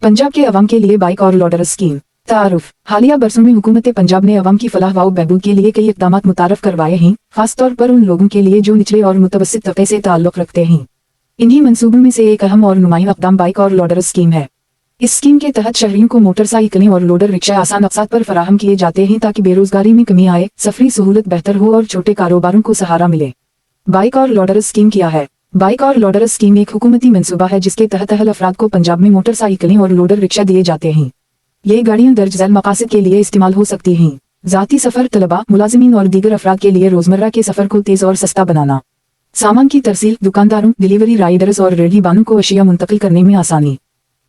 पंजाब के अवाम के लिए बाइक और लोडर स्कीम तारुफ। हालिया बरसों में हुकूमत पंजाब ने अवाम की फलाह व बहबूद के लिए कई इक़दामात मुतारफ करवाए हैं, खासतौर पर उन लोगों के लिए जो निचले और मुतवस्सित तबके से ताल्लुक़ रखते हैं। इन्हीं मंसूबों में से एक अहम और नुमायां इक़दाम बाइक और लोडर स्कीम है। इस स्कीम के तहत शहरियों को मोटरसाइकिलें और लोडर रिक्शा आसान अक़सात पर फराहम किए जाते हैं ताकि बेरोजगारी में कमी आए, सफरी सहूलत बेहतर हो और छोटे कारोबारों को सहारा मिले। बाइक और लोडर स्कीम क्या है? बाइक और लोडर स्कीम एक हुकूमती मंसूबा है जिसके तहत अहल अफराद को पंजाब में मोटरसाइकिलें और लोडर रिक्शा दिए जाते हैं। ये गाड़ियां दर्ज झैल मकासद के लिए इस्तेमाल हो सकती हैं। ज़ाती सफर, तलबा, मुलाजिमीन और दीगर अफराद के लिए रोजमर्रा के सफर को तेज और सस्ता बनाना, सामान की तरसील, दुकानदारों, डिलीवरी राइडर्स और रेहड़ी बानों को अशिया मुंतकिल करने में आसानी,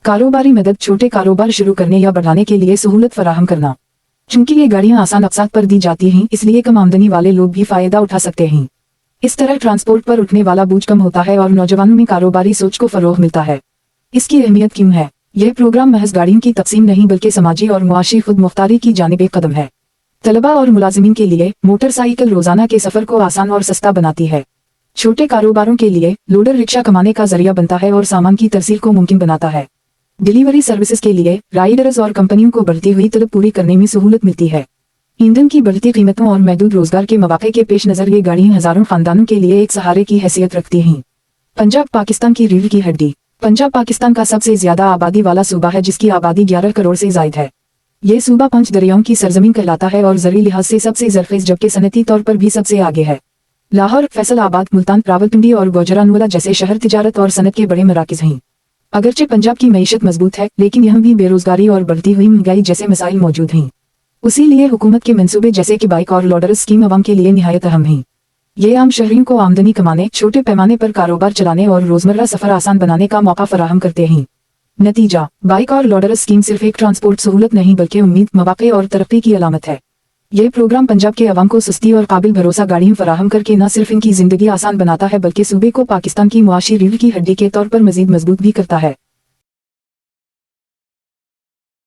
कारोबारी मदद, छोटे कारोबार शुरू करने या बढ़ाने के लिए सहूलत फराहम करना। चूंकि ये गाड़ियां आसान अक़सात पर दी जाती हैं, इसलिए कम आमदनी वाले लोग भी फायदा उठा सकते हैं। इस तरह ट्रांसपोर्ट पर उठने वाला बोझ कम होता है और नौजवानों में कारोबारी सोच को फरोग मिलता है। इसकी अहमियत क्यों है? यह प्रोग्राम महज गाड़ियों की तकसीम नहीं बल्कि समाजी और मुआशी खुद मुख्तारी की जानिब एक कदम है। तलबा और मुलाजिमीन के लिए मोटरसाइकिल रोजाना के सफर को आसान और सस्ता बनाती है। छोटे कारोबारों के लिए लोडर रिक्शा कमाने का जरिया बनता है और सामान की तरसील को मुमकिन बनाता है। डिलीवरी सर्विसेज के लिए राइडर्स और कंपनियों को बढ़ती हुई तलब पूरी करने में सहूलत मिलती है। ईंधन की बढ़ती कीमतों और महदूद रोजगार के मौके के पेश नजर ये गाड़ियां हजारों खानदानों के लिए एक सहारे की हैसियत रखती हैं। पंजाब पाकिस्तान की रीढ़ की हड्डी। पंजाब पाकिस्तान का सबसे ज्यादा आबादी वाला सूबा है जिसकी आबादी 11 करोड़ से जायद है। ये सूबा 5 दरियाओं की सरजमीन कहलाता है और ज़री लिहाज से सबसे ज़रख़ीज़ जबकि सनती तौर पर भी सबसे आगे है। लाहौर, फैसलाबाद, मुल्तान, रावलपिंडी और गुजरानवाला जैसे शहर तिजारत और सनत के बड़े मराकिज़ हैं। अगरचे पंजाब की मईशत मजबूत है, लेकिन यहाँ भी बेरोजगारी और बढ़ती हुई महंगाई जैसे मसाइल मौजूद हैं। उसी लिए हुकूमत के मंसूबे जैसे कि बाइक और लोडर स्कीम अवाम के लिए निहायत अहम है। ये आम शहरियों को आमदनी कमाने, छोटे पैमाने पर कारोबार चलाने और रोजमर्रा सफर आसान बनाने का मौका फराहम करते हैं। नतीजा, बाइक और लोडर स्कीम सिर्फ एक ट्रांसपोर्ट सहूलत नहीं बल्कि उम्मीद, मौके और तरक्की की अलामत है। ये प्रोग्राम पंजाब के अवाम को सस्ती और काबिल भरोसा गाड़ियां फराहम करके न सिर्फ इनकी जिंदगी आसान बनाता है बल्कि सूबे को पाकिस्तान की मुआशी रीढ़ की हड्डी के तौर पर मजीद मजबूत भी करता है।